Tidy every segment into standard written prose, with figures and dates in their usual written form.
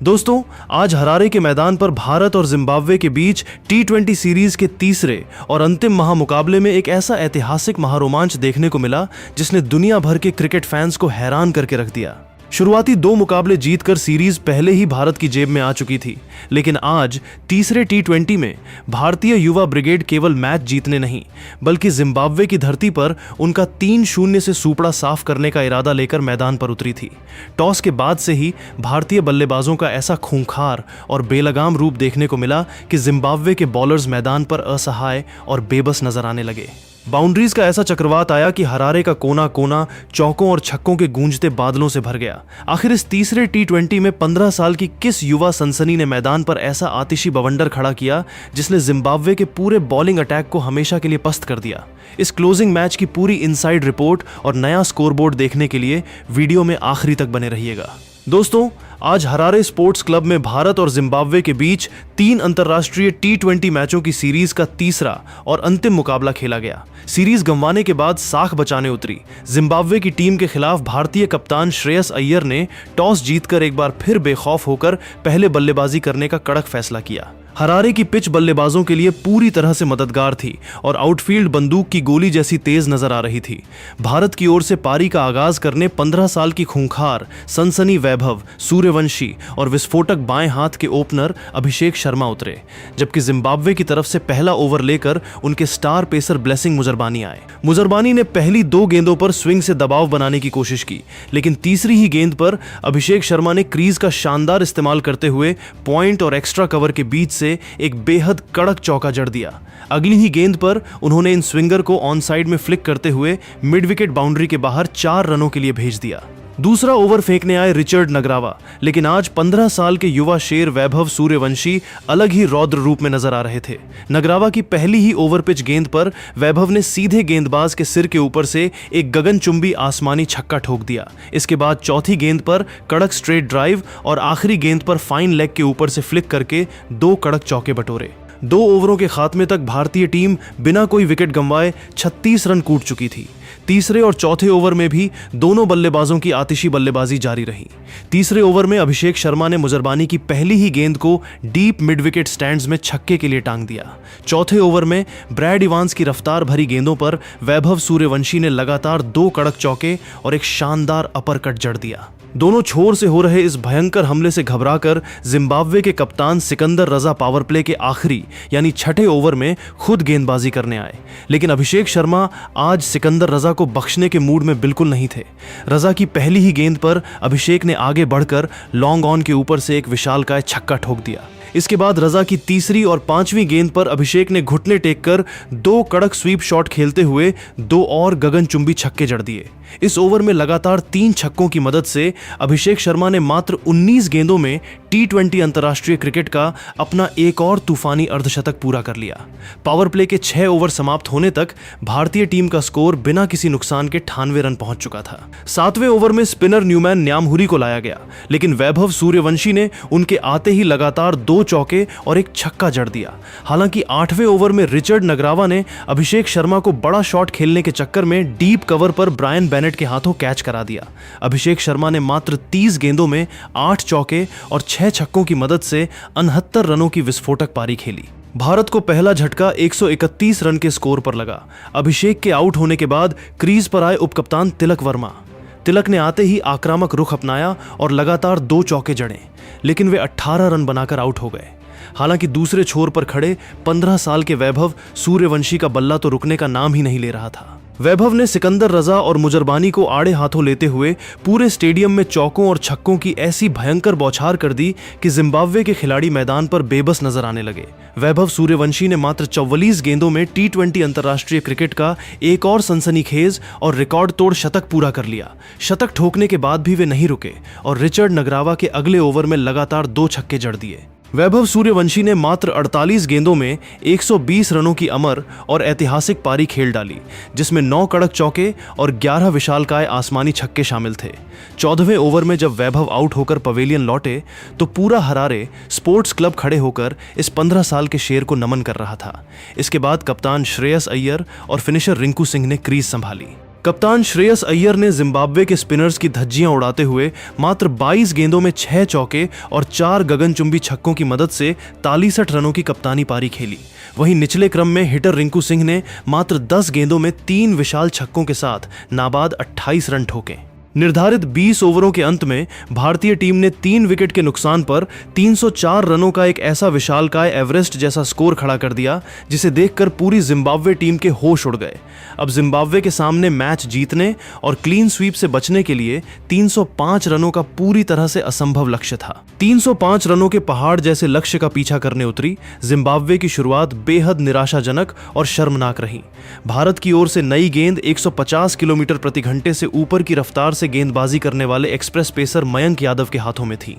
दोस्तों, आज हरारे के मैदान पर भारत और जिम्बाब्वे के बीच T20 सीरीज के तीसरे और अंतिम महामुकाबले में एक ऐसा ऐतिहासिक महारोमांच देखने को मिला जिसने दुनिया भर के क्रिकेट फैंस को हैरान करके रख दिया। शुरुआती 2 मुकाबले जीतकर सीरीज पहले ही भारत की जेब में आ चुकी थी, लेकिन आज तीसरे T20 में भारतीय युवा ब्रिगेड केवल मैच जीतने नहीं बल्कि जिम्बाब्वे की धरती पर उनका 3-0 से सूपड़ा साफ करने का इरादा लेकर मैदान पर उतरी थी। टॉस के बाद से ही भारतीय बल्लेबाजों का ऐसा खूंखार और बेलगाम रूप देखने को मिला कि जिम्बाब्वे के बॉलर्स मैदान पर असहाय और बेबस नजर आने लगे। बाउंड्रीज का ऐसा चक्रवात आया कि हरारे का कोना कोना चौकों और छक्कों के गूंजते बादलों से भर गया। आखिर इस तीसरे T20 में 15 साल की किस युवा सनसनी ने मैदान पर ऐसा आतिशी बवंडर खड़ा किया जिसने जिम्बाब्वे के पूरे बॉलिंग अटैक को हमेशा के लिए पस्त कर दिया। इस क्लोजिंग मैच की पूरी इनसाइड रिपोर्ट और नया स्कोरबोर्ड देखने के लिए वीडियो में आखिरी तक बने रहिएगा। दोस्तों, आज हरारे स्पोर्ट्स क्लब में भारत और जिम्बाब्वे के बीच 3 अंतर्राष्ट्रीय T20 मैचों की सीरीज का तीसरा और अंतिम मुकाबला खेला गया। सीरीज गंवाने के बाद साख बचाने उतरी जिम्बाब्वे की टीम के खिलाफ भारतीय कप्तान श्रेयस अय्यर ने टॉस जीतकर एक बार फिर बेखौफ होकर पहले बल्लेबाजी करने का कड़क फैसला किया। हरारे की पिच बल्लेबाजों के लिए पूरी तरह से मददगार थी और आउटफील्ड बंदूक की गोली जैसी तेज नजर आ रही थी। भारत की ओर से पारी का आगाज करने 15 साल की खूंखार सनसनी वैभव सूर्यवंशी और विस्फोटक बाएं हाथ के ओपनर अभिषेक शर्मा उतरे, जबकि जिम्बाब्वे की तरफ से पहला ओवर लेकर उनके स्टार पेसर ब्लेसिंग मुजरबानी आए। मुजरबानी ने पहली 2 गेंदों पर स्विंग से दबाव बनाने की कोशिश की, लेकिन तीसरी ही गेंद पर अभिषेक शर्मा ने क्रीज का शानदार इस्तेमाल करते हुए पॉइंट और एक्स्ट्रा कवर के बीच से एक बेहद कड़क चौका जड़ दिया। अगली ही गेंद पर उन्होंने इन स्विंगर को ऑन साइड में फ्लिक करते हुए मिड विकेट बाउंड्री के बाहर 4 रनों के लिए भेज दिया। दूसरा ओवर फेंकने आए रिचर्ड नगरावा, लेकिन आज 15 साल के युवा शेर वैभव सूर्यवंशी अलग ही रौद्र रूप में नजर आ रहे थे। नगरावा की पहली ही ओवर पिच गेंद पर वैभव ने सीधे गेंदबाज के सिर के ऊपर से एक गगनचुंबी आसमानी छक्का ठोक दिया। इसके बाद चौथी गेंद पर कड़क स्ट्रेट ड्राइव और आखिरी गेंद पर फाइन लेग के ऊपर से फ्लिक करके 2 कड़क चौके बटोरे। 2 ओवरों के खात्मे तक भारतीय टीम बिना कोई विकेट गंवाए 36 रन कूट चुकी थी। तीसरे और चौथे ओवर में भी दोनों बल्लेबाजों की आतिशी बल्लेबाजी जारी रही। तीसरे ओवर में अभिषेक शर्मा ने मुजरबानी की पहली ही गेंद को डीप मिड विकेट स्टैंड्स में छक्के के लिए टांग दिया। चौथे ओवर में ब्रैड इवांस की रफ्तार भरी गेंदों पर वैभव सूर्यवंशी ने लगातार 2 कड़क चौके और एक शानदार अपरकट जड़ दिया। दोनों छोर से हो रहे इस भयंकर हमले से घबराकर जिम्बाब्वे के कप्तान सिकंदर रजा पावर प्ले के आखिरी यानी छठे ओवर में खुद गेंदबाजी करने आए, लेकिन अभिषेक शर्मा आज सिकंदर रजा को बख्शने के मूड में बिल्कुल नहीं थे। रजा की पहली ही गेंद पर अभिषेक ने आगे बढ़कर लॉन्ग ऑन के ऊपर से एक विशालकाय छक्का ठोक दिया। इसके बाद रजा की तीसरी और 5वीं गेंद पर अभिषेक ने घुटने टेक कर 2 कड़क स्वीप शॉट खेलते हुए 2 और गगनचुंबी छक्के जड़ दिए। इस ओवर में लगातार 3 छक्कों की मदद से अभिषेक शर्मा ने मात्र 19 गेंदों में T20 अंतर्राष्ट्रीय क्रिकेट का अपना एक और तूफानी अर्धशतक पूरा कर लिया। पावर प्ले के 6 ओवर समाप्त होने तक भारतीय टीम का स्कोर बिना किसी नुकसान के 98 रन पहुंच चुका था। 7वें ओवर में स्पिनर न्यूमैन न्यामहुरी को लाया गया, लेकिन वैभव सूर्यवंशी ने उनके आते ही लगातार 2 चौके और एक छक्का जड़ दिया। हालांकि 8वें ओवर में रिचर्ड नगरावा ने अभिषेक शर्मा को बड़ा शॉट खेलने के चक्कर में डीप कवर पर ब्रायन बेनेट के हाथों कैच करा दिया। अभिषेक शर्मा ने मात्र 30 गेंदों में 8 चौके और 6 छक्कों की मदद से 69 रनों की विस्फोटक पारी खेली। भारत को पहला झटका 131 रन के स्कोर पर लगा। अभिषेक के आउट होने के बाद क्रीज पर आए उपकप्तान तिलक वर्मा। तिलक ने आते ही आक्रामक रुख अपनाया और लगातार 2 चौके जड़े, लेकिन वे 18 रन बनाकर आउट हो गए। हालांकि दूसरे छोर पर खड़े 15 साल के वैभव सूर्यवंशी का बल्ला तो रुकने का नाम ही नहीं ले रहा था। वैभव ने सिकंदर रजा और मुजरबानी को आड़े हाथों लेते हुए पूरे स्टेडियम में चौकों और छक्कों की ऐसी भयंकर बौछार कर दी कि जिम्बाब्वे के खिलाड़ी मैदान पर बेबस नजर आने लगे। वैभव सूर्यवंशी ने मात्र 44 गेंदों में T20 अंतर्राष्ट्रीय क्रिकेट का एक और सनसनीखेज और रिकॉर्ड तोड़ शतक पूरा कर लिया। शतक ठोकने के बाद भी वे नहीं रुके और रिचर्ड नगरावा के अगले ओवर में लगातार 2 छक्के जड़ दिए। वैभव सूर्यवंशी ने मात्र 48 गेंदों में 120 रनों की अमर और ऐतिहासिक पारी खेल डाली, जिसमें 9 कड़क चौके और 11 विशालकाय आसमानी छक्के शामिल थे। 14वें ओवर में जब वैभव आउट होकर पवेलियन लौटे तो पूरा हरारे स्पोर्ट्स क्लब खड़े होकर इस 15 साल के शेर को नमन कर रहा था। इसके बाद कप्तान श्रेयस अय्यर और फिनिशर रिंकू सिंह ने क्रीज संभाली। कप्तान श्रेयस अय्यर ने जिम्बाब्वे के स्पिनर्स की धज्जियां उड़ाते हुए मात्र 22 गेंदों में 6 चौके और 4 गगनचुंबी छक्कों की मदद से 43 रनों की कप्तानी पारी खेली। वहीं निचले क्रम में हिटर रिंकू सिंह ने मात्र 10 गेंदों में 3 विशाल छक्कों के साथ नाबाद 28 रन ठोके। निर्धारित 20 ओवरों के अंत में भारतीय टीम ने 3 विकेट के नुकसान पर 304 रनों का एक ऐसा विशालकाय एवरेस्ट जैसा स्कोर खड़ा कर दिया जिसे देखकर पूरी जिम्बाब्वे टीम के होश उड़ गए। अब जिम्बाब्वे के सामने मैच जीतने और क्लीन स्वीप से बचने के लिए 305 रनों का पूरी तरह से असंभव लक्ष्य था। 305 रनों के पहाड़ जैसे लक्ष्य का पीछा करने उतरी जिम्बाब्वे की शुरुआत बेहद निराशाजनक और शर्मनाक रही। भारत की ओर से नई गेंद 150 किलोमीटर प्रति घंटे से ऊपर की रफ्तार से गेंदबाजी करने वाले एक्सप्रेस पेसर मयंक यादव के हाथों में थी।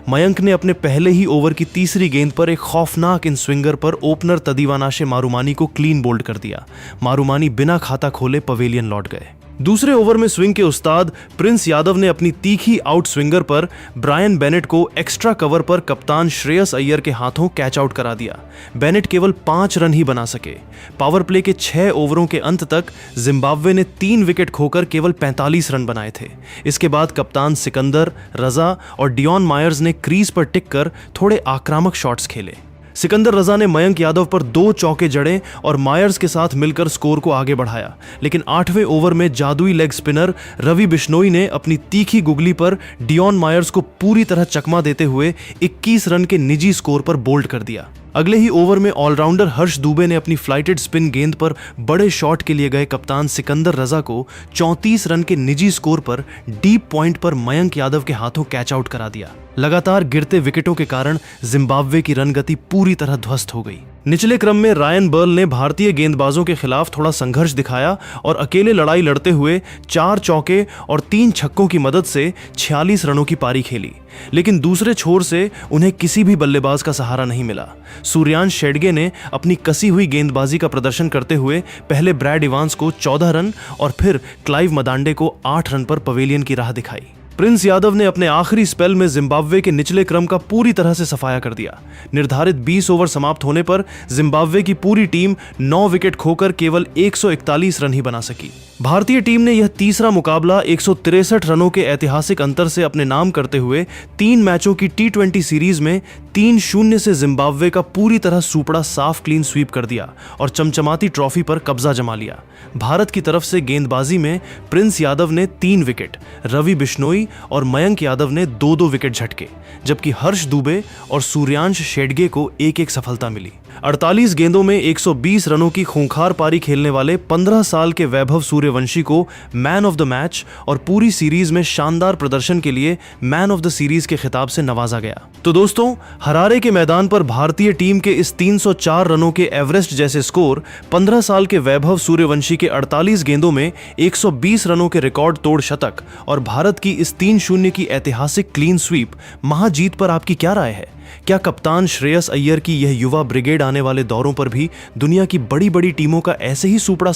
मयंक ने अपने पहले ही ओवर की तीसरी गेंद पर एक खौफनाक इन स्विंगर पर ओपनर तदीवानाशे मारुमानी को क्लीन बोल्ड कर दिया। मारुमानी बिना खाता खोले पवेलियन लौट गए। दूसरे ओवर में स्विंग के उस्ताद प्रिंस यादव ने अपनी तीखी आउट स्विंगर पर ब्रायन बेनेट को एक्स्ट्रा कवर पर कप्तान श्रेयस अय्यर के हाथों कैच आउट करा दिया। बेनेट केवल 5 रन ही बना सके। पावर प्ले के 6 ओवरों के अंत तक जिम्बाब्वे ने 3 विकेट खोकर केवल 45 रन बनाए थे। इसके बाद कप्तान सिकंदर, रजा और डियॉन मायर्स ने क्रीज पर टिक कर थोड़े आक्रामक शॉट्स खेले। सिकंदर रजा ने मयंक यादव पर 2 चौके जड़े और मायर्स के साथ मिलकर स्कोर को आगे बढ़ाया, लेकिन 8वें ओवर में जादुई लेग स्पिनर रवि बिश्नोई ने अपनी तीखी गुगली पर डियॉन मायर्स को पूरी तरह चकमा देते हुए 21 रन के निजी स्कोर पर बोल्ड कर दिया। अगले ही ओवर में ऑलराउंडर हर्ष दुबे ने अपनी फ्लाइटेड स्पिन गेंद पर बड़े शॉट के लिए गए कप्तान सिकंदर रजा को 34 रन के निजी स्कोर पर डीप पॉइंट पर मयंक यादव के हाथों कैच आउट करा दिया। लगातार गिरते विकेटों के कारण जिम्बाब्वे की रन गति पूरी तरह ध्वस्त हो गई। निचले क्रम में रायन बर्ल ने भारतीय गेंदबाजों के खिलाफ थोड़ा संघर्ष दिखाया और अकेले लड़ाई लड़ते हुए 4 चौके और 3 छक्कों की मदद से 46 रनों की पारी खेली, लेकिन दूसरे छोर से उन्हें किसी भी बल्लेबाज का सहारा नहीं मिला। सूर्यांश शेडगे ने अपनी कसी हुई गेंदबाजी का प्रदर्शन करते हुए पहले ब्रैड इवांस को 14 रन और फिर क्लाइव मदांडे को 8 रन पर पवेलियन की राह दिखाई। प्रिंस यादव ने अपने आखिरी स्पेल में जिम्बाब्वे के निचले क्रम का पूरी तरह से सफाया कर दिया। निर्धारित 20 ओवर समाप्त होने पर जिम्बाब्वे की पूरी टीम 9 विकेट खोकर केवल 141 रन ही बना सकी। भारतीय टीम ने यह तीसरा मुकाबला 163 रनों के ऐतिहासिक अंतर से अपने नाम करते हुए 3 मैचों की T20 सीरीज में 3-0 से जिम्बाब्वे का पूरी तरह सुपड़ा साफ क्लीन स्वीप कर दिया और चमचमाती ट्रॉफी पर कब्जा जमा लिया। भारत की तरफ से गेंदबाजी में प्रिंस यादव ने 3 विकेट, रवि बिश्नोई और मयंक यादव ने 2-2 विकेट झटके, जबकि हर्ष दुबे और सूर्यांश शेडगे को 1-1 सफलता मिली। 48 गेंदों में 120 रनों की खूंखार पारी खेलने वाले 15 साल के वैभव सूर्यवंशी को मैन ऑफ द मैच और पूरी सीरीज में शानदार प्रदर्शन के लिए मैन ऑफ द सीरीज के खिताब से नवाजा गया। तो दोस्तों, हरारे के मैदान पर भारतीय टीम के इस 304 रनों के एवरेस्ट जैसे स्कोर, 15 साल के वैभव सूर्यवंशी के 48 गेंदों में 120 रनों के रिकॉर्ड तोड़ शतक और भारत की इस 3-0 की ऐतिहासिक क्लीन स्वीप महाजीत पर आपकी क्या राय है? क्या कप्तान श्रेयस अय्यर की यह युवा ब्रिगेड आने वाले दौरों पर भी दुनिया की बड़ी बड़ी टीमों का ऐसे ही सुपड़ा